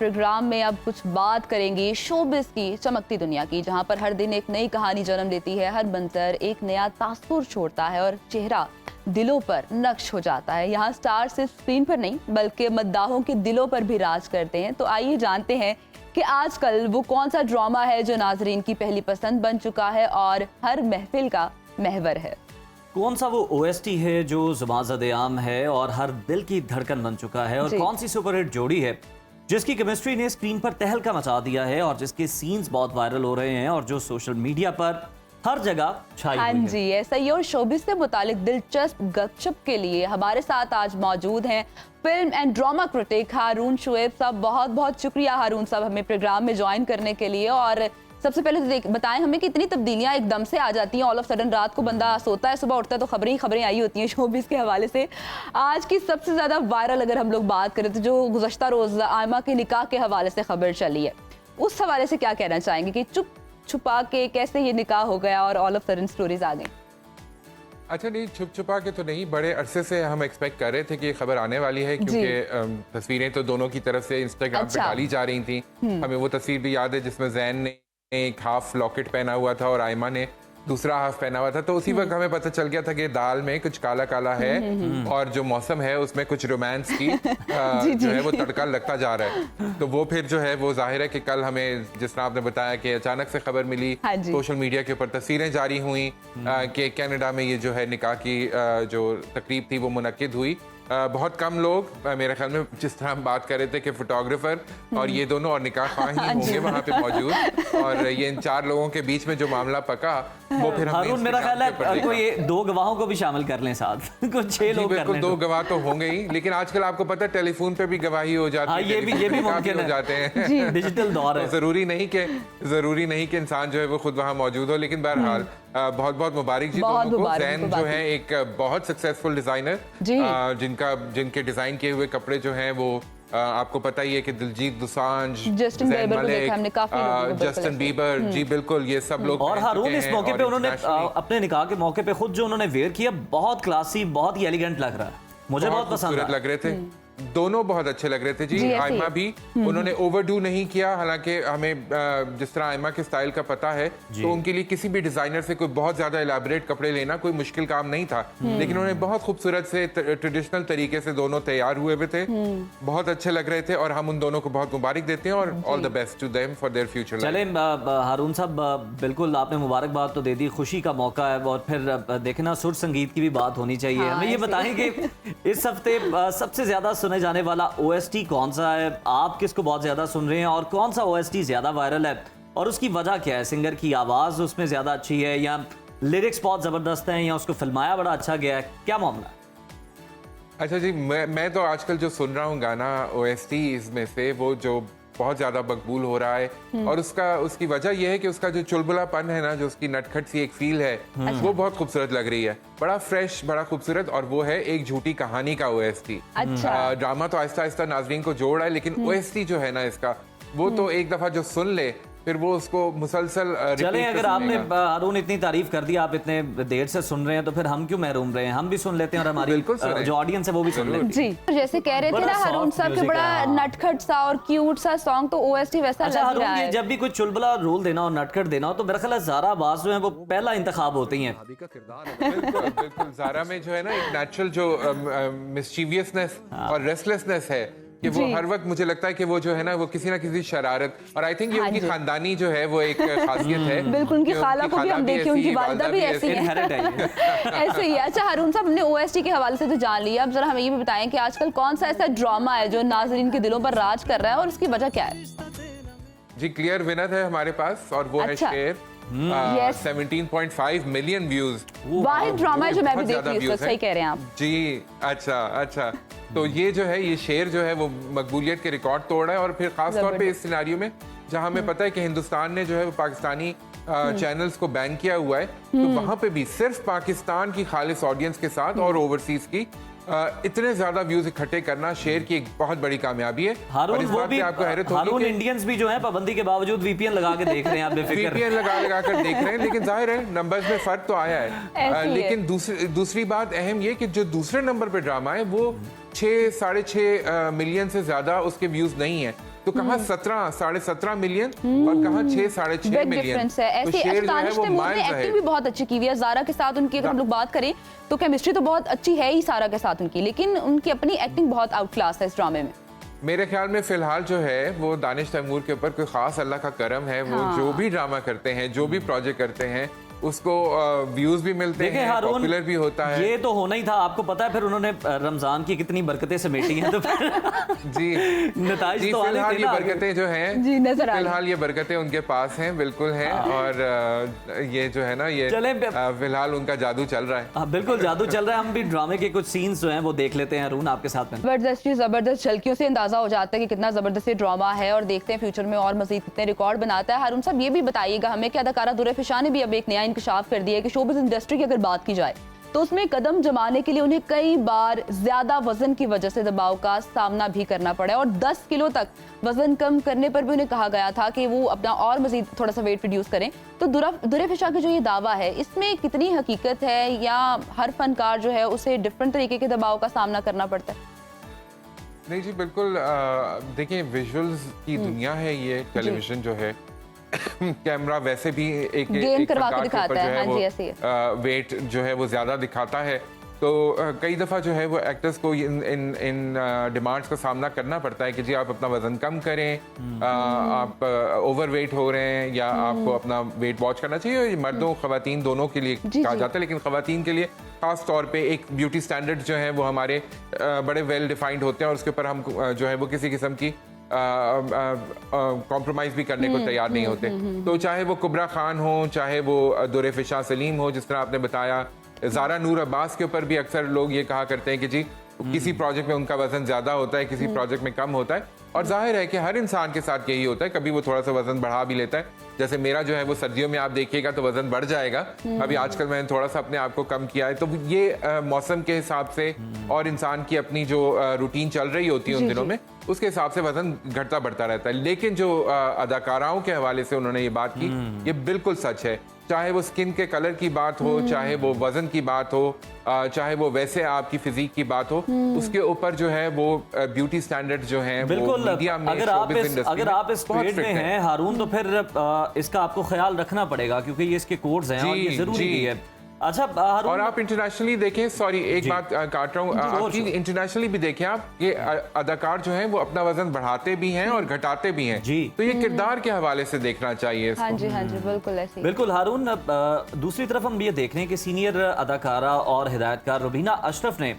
Programme में अब कुछ बात करेंगे शोबिस की चमकती दुनिया की, जहां पर हर दिन एक नई कहानी जन्म लेती है। हर मंजर एक नया तासुर छोड़ता है और चेहरा दिलों पर नक्श हो जाता है। यहाँ स्टार सिर्फ स्क्रीन पर नहीं बल्कि मद्दाहों के दिलों पर भी राज करते हैं। तो आइए जानते हैं कि आजकल वो कौन सा ड्रामा है जो नाजरीन की पहली पसंद बन चुका है और हर महफिल का महवर है। कौन सा वो ओएसटी है जो ज़ुबान-ज़द-ए-आम है और हर दिल की धड़कन बन चुका है, और कौन सी सुपरहिट जोड़ी है जिसकी केमिस्ट्री ने स्क्रीन पर तहलका मचा दिया है और जिसके सीन्स बहुत वायरल हो रहे हैं और जो सोशल मीडिया पर हर जगह छाई हुई है। हाँ जी, ऐसा ही। और शोबिस से मुतालिक दिलचस्प गपशप के लिए हमारे साथ आज मौजूद हैं फिल्म एंड ड्रामा क्रिटिक हारून शुएब साहब। बहुत बहुत शुक्रिया हारून साहब हमें प्रोग्राम में ज्वाइन करने के लिए। और सबसे पहले तो बताएं हमें कि इतनी तब्दीलियां एकदम से आ जाती हैं, ऑल ऑफ सडन। रात को बंदा सोता है, सुबह उठता है तो खबरें ही खबरें आई होती हैं शोबिस के हवाले से। आज की सबसे ज्यादा वायरल अगर हम लोग बात करें तो जो गुज़श्ता रोज आयमा के निकाह के हवाले से खबर चली है, उस हवाले से क्या कहना चाहेंगे कि चुप छुपा के कैसे ये निकाह हो गया और ऑल ऑफ सडन स्टोरीज आ गई? अच्छा, नहीं, छुप छुपा के तो नहीं, बड़े अरसे से हम एक्सपेक्ट कर रहे थे कि ये खबर आने वाली है, क्योंकि तस्वीरें तो दोनों की तरफ से इंस्टाग्राम पे डाली जा रही थी। हमें वो तस्वीर भी याद है जिसमें जैन ने एक हाफ लॉकेट पहना हुआ था और आयमा ने दूसरा हाफ पहना हुआ था। तो उसी वक्त हमें पता चल गया था कि दाल में कुछ काला काला है और जो मौसम है उसमें कुछ रोमांस की जो है वो तड़का लगता जा रहा है। तो वो फिर जो है वो जाहिर है कि कल हमें, जिस तरह आपने बताया कि अचानक से खबर मिली, सोशल मीडिया के ऊपर तस्वीरें जारी हुई कि कनाडा में ये जो है निकाह की जो तकरीब थी वो मुनक्किद हुई। बहुत कम लोग, मेरे ख्याल में जिस तरह हम बात कर रहे थे कि फोटोग्राफर और ये दोनों और निकाह ख्वाह ही होंगे वहाँ पे मौजूद, और ये इन चार लोगों के बीच में जो मामला पका वो फिर हारून, मेरा ख्याल है कोई ये दो गवाहों को भी शामिल कर लें साथ कुछ 6 लोग बिल्कुल, दो गवाह तो होंगे ही, लेकिन आजकल आपको पता है टेलीफोन पे भी गवाही हो जाती है, ये भी मुमकिन हो जाते हैं। डिजिटल दौर है, जरूरी नहीं कि इंसान जो है वो खुद वहाँ मौजूद हो। लेकिन बहरहाल बहुत बहुत मुबारक जी दोनों को। जैन जो है एक बहुत सक्सेसफुल डिजाइनर, जिनके डिजाइन किए हुए कपड़े जो हैं वो आपको पता ही है कि दिलजीत दोसांझ, जस्टिन बीबर, जी बिल्कुल, ये सब लोग। और हारून इस मौके पे उन्होंने अपने निकाह के मौके पे खुद जो उन्होंने वेयर किया, बहुत क्लासी, बहुत ही एलिगेंट लग रहा है, मुझे बहुत पसंद लग रहे थे। दोनों बहुत अच्छे लग रहे थे जी। आयमा भी उन्होंने ओवरडू नहीं किया, हालांकि हमें जिस तरह आयमा के स्टाइल का पता है तो उनके लिए किसी भी डिजाइनर से कोई बहुत ज्यादा इलाबोरेट कपड़े लेना कोई मुश्किल काम नहीं था, लेकिन उन्होंने बहुत खूबसूरत से ट्रेडिशनल तरीके से दोनों तैयार हुए थे, बहुत अच्छे लग रहे थे और हम उन दोनों को बहुत मुबारक देते हैं और all the best to them for their future. चले हारून साहब, बिल्कुल आपने मुबारकबाद तो दे दी, खुशी का मौका है, और फिर देखना सुर संगीत की भी बात होनी चाहिए। हमें ये बताएं कि इस हफ्ते सबसे ज्यादा सुने जाने वाला ओएसटी कौन सा है, आप किसको बहुत ज्यादा सुन रहे हैं और कौन सा ओएसटी ज्यादा वायरल है और उसकी वजह क्या है? सिंगर की आवाज उसमें ज्यादा अच्छी है या लिरिक्स बहुत जबरदस्त हैं या उसको फिल्माया बड़ा अच्छा गया है, क्या मामला है? अच्छा जी, मैं तो आजकल जो सुन रहा हूँ गाना ओएसटी में से वो जो बहुत ज्यादा मकबूल हो रहा है और उसकी वजह यह है कि उसका जो चुलबुलापन है ना, जो उसकी नटखट सी एक फील है, वो बहुत खूबसूरत लग रही है, बड़ा फ्रेश, बड़ा खूबसूरत। और वो है एक झूठी कहानी का ओएसटी। ड्रामा तो आहिस्ता आहिस्ता नाजरीन को जोड़ रहा है, लेकिन ओएसटी जो है ना इसका, वो तो एक दफा जो सुन ले फिर वो उसको मुसलसल। चलें, अगर आपने हारून इतनी तारीफ कर दी, आप इतने देर से सुन रहे हैं, तो फिर हम क्यों महरूम रहे हैं? हम भी सुन लेते हैं और हमारी जो ऑडियंस है वो भी सुन लेती है। जी, जैसे कह रहे थे ना हारून साहब कि बड़ा नटखट सा और क्यूट सा सॉन्ग, तो ओएसटी वैसा लग रहा है। जब भी कोई चुलबुला रोल देना और नटखट देना हो तो मेरा ख्याल है ज़ारा अब्बास जो है वो पहला इंतखाब होती हैं। बिल्कुल, ज़ारा में जो है ना एक नेचुरल जो मिस्चीवियसनेस और रेस्टलेसनेस है कि वो हर वक्त, मुझे लगता है कि वो जो है ना वो किसी ना किसी शरारत, और आई थिंक ये उनकी खानदानी जो है वो एक खासियत है। बिल्कुल, उनकी खाला को भी हम देखें, उनकी वालिदा भी ऐसी है, ऐसे ही। अच्छा हारून साहब, हमने ओएसटी के हवाले से तो जान लिया, अब जरा हमें ये भी बताएं कि आजकल कौन सा ऐसा ड्रामा है जो नाजरीन के दिलों पर राज कर रहा है और उसकी वजह क्या है? जी, क्लियर विनर है हमारे पास और वो है शेर। 17.5 मिलियन व्यूज, वाहिद ड्रामा है जो मैं भी देख रही हूँ, सही कह रहे हैं आप जी। अच्छा, तो ये जो है, ये शेर जो है वो मकबूलियत के रिकॉर्ड तोड़ रहा है, और फिर खास तौर पे इस सिनेरियो में जहां हमें पता है कि हिंदुस्तान ने जो है वो पाकिस्तानी चैनल्स को बैन किया हुआ है, तो वहां पे भी सिर्फ पाकिस्तान की खालिस ऑडियंस के साथ और ओवरसीज की इतने ज्यादा व्यूज इकट्ठे करना शेर की एक बहुत बड़ी कामयाबी है। हारून, वो भी हारून इंडियंस भी जो है पाबंदी के बावजूद वीपीएन लगा के देख रहे हैं, आप बेफिक्र वीपीएन लगा कर देख रहे हैं, लेकिन जाहिर है नंबर्स में फर्क तो आया है। लेकिन दूसरी बात अहम ये कि जो दूसरे नंबर पे ड्रामा है वो 6-6.5 मिलियन से ज्यादा उसके व्यूज नहीं है, तो कहाँ 17 17.5 मिलियन और कहाँ 6 6.5 बिग मिलियन। डिफरेंस है। तो ऐसे शेर जो है अस्तानिश वो तैमूर ने miles एक्टिंग ahead। भी बहुत अच्छी की हुई है जारा के साथ। उनकी अगर हम लोग बात करें तो केमिस्ट्री तो बहुत अच्छी है ही सारा के साथ उनकी, लेकिन उनकी अपनी एक्टिंग बहुत आउट क्लास है इस ड्रामे में। मेरे ख्याल में फिलहाल जो है वो दानिश तैमूर के ऊपर कोई खास अल्लाह का करम है। वो जो भी ड्रामा करते हैं, जो भी प्रोजेक्ट करते हैं, उसको व्यूज भी मिलते देखें हैं, हारून, पॉपुलर भी होता है। ये तो होना ही था, आपको पता है। फिर उन्होंने रमजान की कितनी बरकतें समेटी हैं, तो जी नताइज जी तो आने फिलहाल थे ये ना आगे। बरकतें जो हैं जी, नजर आ रही। फिलहाल ये बरकतें उनके पास हैं, बिल्कुल हैं। और ये जो है ना ये चलें, फिलहाल उनका जादू चल रहा है। हाँ, बिल्कुल जादू चल रहा है। हम भी ड्रामे के कुछ सीन्स जो हैं वो देख लेते हैं अरुण आपके साथ में। जबरदस्त झलकियों से अंदाजा हो जाता है कि कितना जबरदस्त ये ड्रामा है, और देखते हैं फ्यूचर में और मजीद कितने रिकॉर्ड बनाता है। हारून साहब, ये भी बताइएगा हमें कि अदाकारा दुर्र फिशा ने भी अब एक नया इंकशाफ कर दिया है कि शोबिज़ इंडस्ट्री की अगर बात की जाए तो उसमें कदम जमाने के लिए उन्हें कई बार ज्यादा वजन की वजह से दबाव का सामना भी करना पड़ा, और 10 किलो तक वजन कम करने पर भी उन्हें कहा गया था कि वो अपना और मजीद थोड़ा सा वेट रिड्यूस करें। तो दुर्र फिशा का जो ये दावा है, इसमें कितनी हकीकत है, या हर फनकार जो है उसे डिफरेंट तरीके के दबाव का सामना करना पड़ता है? नहीं जी, बिल्कुल। देखिए, विजुअल्स की दुनिया है ये टेलीविजन जो है। कैमरा वैसे भी एक गेम करवा के फनकार के दिखाता ऊपर है, जो हाँ वो, जी, ऐसे ही वेट जो है वो ज़्यादा दिखाता है। तो कई दफ़ा जो है वो एक्टर्स को इन डिमांड्स का सामना करना पड़ता है कि जी आप अपना वजन कम करें, आप ओवरवेट हो रहे हैं, या आपको अपना वेट वॉच करना चाहिए। ये मर्दों ख़वातीन दोनों के लिए कहा जाता है, लेकिन ख़वातीन के लिए ख़ास तौर पे एक ब्यूटी स्टैंडर्ड जो है वो हमारे बड़े वेल डिफाइंड होते हैं, और उसके ऊपर हम जो है वो किसी किस्म की कॉम्प्रोमाइज़ भी करने को तैयार नहीं होते। तो चाहे वो कुबरा खान हो, चाहे वो दुर्र फिशा सलीम हो, जिस तरह आपने बताया, ज़ारा नूर अब्बास के ऊपर भी अक्सर लोग ये कहा करते हैं कि जी किसी प्रोजेक्ट में उनका वजन ज़्यादा होता है, किसी प्रोजेक्ट में कम होता है। और जाहिर है कि हर इंसान के साथ यही होता है, कभी वो थोड़ा सा वजन बढ़ा भी लेता है। जैसे मेरा जो है वो सर्दियों में आप देखिएगा तो वजन बढ़ जाएगा। अभी आजकल मैंने थोड़ा सा अपने आप को कम किया है। तो ये मौसम के हिसाब से और इंसान की अपनी जो रूटीन चल रही होती है उन दिनों में, उसके हिसाब से वजन घटता बढ़ता रहता है। लेकिन जो अदाकाराओं के हवाले से उन्होंने ये बात की, ये बिल्कुल सच है। चाहे वो स्किन के कलर की बात हो, चाहे वो वजन की बात हो, चाहे वो वैसे आपकी फिजिक की बात हो, उसके ऊपर जो है वो ब्यूटी स्टैंडर्ड जो है बिल्कुल। अगर आप इस फील्ड में हैं हारून, तो फिर इसका आपको ख्याल रखना पड़ेगा, क्योंकि ये इसके कोड्स हैं और ये जरूरी भी है। अच्छा हारून, और आप इंटरनेशनली देखें, सॉरी एक बात काट रहा हूँ, आपकी इंटरनेशनली भी देखें आप, ये अदाकार जो हैं वो अपना वजन बढ़ाते भी हैं और घटाते भी हैं। जी। तो ये किरदार के हवाले से देखना चाहिए इसको। हाँ जी, हाँ जी, बिल्कुल ऐसे ही। बिल्कुल हारून। दूसरी तरफ हम ये देख रहे हैं कि सीनियर अदाकारा और हिदायतकार रुबीना अशरफ ने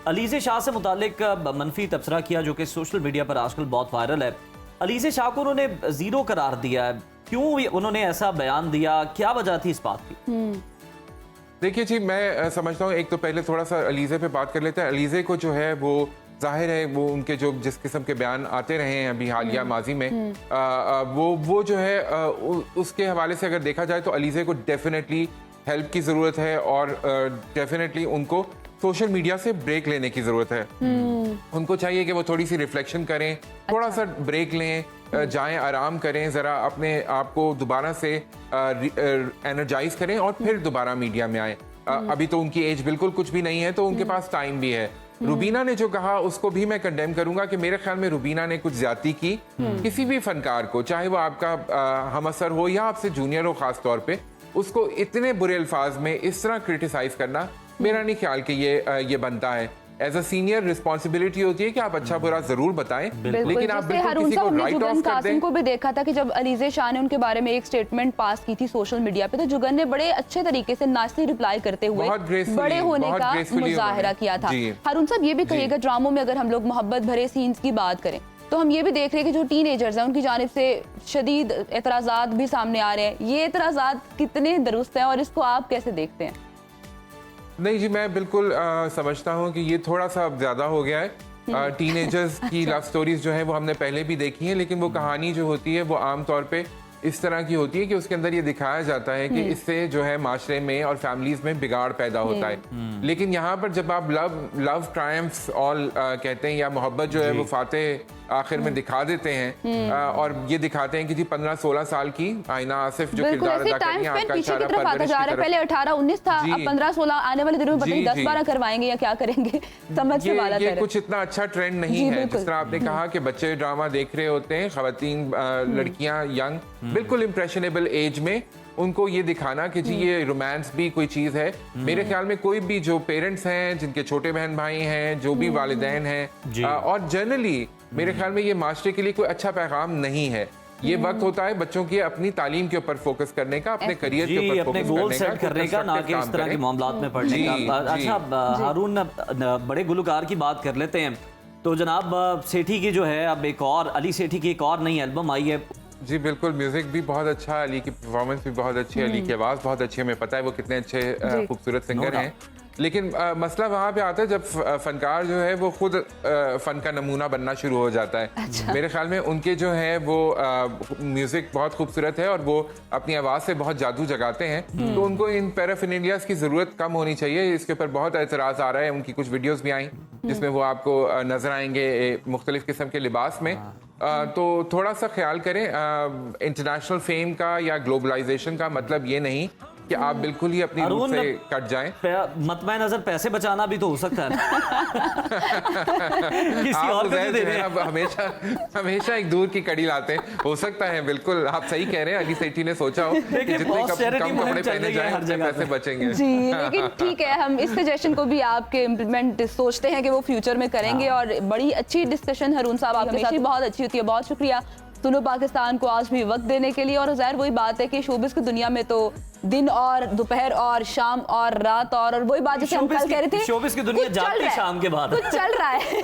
अलीज़े शाह से मुतालिक मनफी तबसरा किया, जो कि सोशल मीडिया पर आजकल बहुत वायरल है। अलीज़े शाह को उन्होंने जीरो करार दिया है। क्यों उन्होंने ऐसा बयान दिया, क्या वजह थी इस बात की? देखिए जी, मैं समझता हूँ, एक तो पहले थोड़ा सा अलीज़े पे बात कर लेते हैं। अलीज़े को जो है वो जाहिर है वो उनके जो जिस किस्म के बयान आते रहे हैं अभी हालिया माजी में, वो जो है उसके हवाले से अगर देखा जाए तो अलीज़े को डेफिनेटली हेल्प की ज़रूरत है, और डेफिनेटली उनको सोशल मीडिया से ब्रेक लेने की ज़रूरत है। उनको चाहिए कि वो थोड़ी सी रिफ्लेक्शन करें, थोड़ा सा ब्रेक लें, जाएं, आराम करें, ज़रा अपने आप को दोबारा से एनर्जाइज करें और फिर दोबारा मीडिया में आए। अभी तो उनकी एज बिल्कुल कुछ भी नहीं है, तो उनके पास टाइम भी है। रुबीना ने जो कहा उसको भी मैं कंडेम करूंगा कि मेरे ख्याल में रुबीना ने कुछ ज्यादती की किसी भी फनकार को, चाहे वो आपका हमअसर हो या आपसे जूनियर हो, खास तौर पे उसको इतने बुरे अल्फाज में इस तरह क्रिटिसाइज करना मेरा नहीं ख्याल कि ये बनता है। एज अ सीनियर रिस्पॉन्सिबिलिटी होती है कि आप अच्छा बुरा जरूर बताएं, लेकिन आप बिल्कुल किसी को राइट ऑफ कर दें। को भी देखा था कि जब अलीज़े शाह ने उनके बारे में एक स्टेटमेंट पास की थी सोशल मीडिया पे, तो जुगन ने बड़े अच्छे तरीके से नास्ती रिप्लाई करते हुए बड़े होने का मुजाहरा किया था। हारून साहब, ये भी कहिएगा, ड्रामों में अगर हम लोग मोहब्बत भरे सीन्स की बात करें तो हम ये भी देख रहे हैं कि जो टीनेजर्स हैं उनकी जानिब से शदीद एतराज़ात भी सामने आ रहे हैं। ये एतराज़ात कितने दुरुस्त हैं और इसको आप कैसे देखते हैं? नहीं जी, मैं बिल्कुल समझता हूँ कि ये थोड़ा सा ज़्यादा हो गया है। टीनेजर्स की लव स्टोरीज जो है वो हमने पहले भी देखी है, लेकिन वो कहानी जो होती है वो आम तौर पे इस तरह की होती है कि उसके अंदर ये दिखाया जाता है कि इससे जो है माशरे में और फैमिलीज में बिगाड़ पैदा होता है। लेकिन यहाँ पर जब आप लव ट्रायम्फ्स ऑल कहते हैं, या मोहब्बत जो है वो फातेह आखिर में दिखा देते हैं और ये दिखाते हैं कि जी 15-16 साल की आईना आसिफ जो बिल्कुल किरदार ऐसे अदा कर रही टाइम हैं, स्पेन आपका पीछे की इशारा तरफ आता परवरिश जा की रहा है। तरफ। पहले 18-19 था, जी। अब 15-16 आने वाले दिनों में पता नहीं जी, 10-12 करवाएंगे या क्या करेंगे, समझ से वाला ये कुछ इतना अच्छा ट्रेंड नहीं जी, है। बिल्कुल। जिस तरह आपने कहा कि बच्चे ड्रामा देख रहे होते हैं, खवातीन लड़कियां यंग बिल्कुल इम्प्रेशनेबल एज में उनको ये दिखाना कि जी ये रोमांस भी कोई चीज है। मेरे ख्याल में कोई भी जो पेरेंट्स हैं, जिनके छोटे बहन भाई हैं, जो भी वालिदैन जी। हैं, और जनरली मेरे ख्याल में ये मास्टर के लिए कोई अच्छा पैगाम नहीं है। ये वक्त होता है बच्चों की अपनी तालीम के ऊपर फोकस करने का, अपने करियर के जी, ऊपर अपने फोकस गोल सेट करने का, ना कि constructive इस तरह काम के करें। मामलात में पढ़ने जी, का। जी। अच्छा हारून, बड़े गुलकार की बात कर लेते हैं तो जनाब सेठी की जो है अब एक और अली सेठी की एक और नई एल्बम आई है। जी बिल्कुल, म्यूजिक भी बहुत अच्छा है, अली की परफॉर्मेंस भी बहुत अच्छी है, अली की आवाज़ बहुत अच्छी है। हमें पता है वो कितने अच्छे खूबसूरत सिंगर हैं। लेकिन मसला वहाँ पे आता है जब फनकार जो है वो खुद फन का नमूना बनना शुरू हो जाता है। अच्छा। मेरे ख्याल में उनके जो है वो म्यूजिक बहुत खूबसूरत है और वो अपनी आवाज़ से बहुत जादू जगाते हैं, तो उनको इन पैराफिनेलियाज की ज़रूरत कम होनी चाहिए। इसके ऊपर बहुत एतराज़ आ रहा है। उनकी कुछ वीडियोज़ भी आई जिसमें वो आपको नजर आएंगे मुख्तलिफ किस्म के लिबास में। तो थोड़ा सा ख्याल करें, इंटरनेशनल फेम का या ग्लोबलाइजेशन का मतलब ये नहीं कि आप बिल्कुल ही अपनी रूट से कट जाएं। मतमय नजर पैसे बचाना भी तो हो सकता है ना। किसी आप और को उज़ैर दे जो दे। है अब हमेशा एक दूर की कड़ी लाते हैं। हो सकता है, बिल्कुल आप सही कह रहे हैं। अली सेठी ने सोचा हो कि देखिए, जितने बहुत charity कम मुहिम कपड़े चल पहने रही है जाएं हर उतने जगह पैसे पे। बचेंगे। जी, लेकिन ठीक है, हम इस सजेशन को भी आपके इम्प्लीमेंट सोचते हैं कि वो फ्यूचर में करेंगे। और बड़ी अच्छी डिस्कशन हरून साहब आपके साथ बहुत अच्छी होती है। बहुत शुक्रिया सुनो पाकिस्तान को आज भी वक्त देने के लिए। और ज़ाहिर वही बात है कि शोबिस की दुनिया में तो दिन और दोपहर और शाम और रात और वही बात जैसे हम कल कह रहे थे, शोबिस की दुनिया कुछ चल जागती रहा है, शाम के बाद। कुछ चल रहा है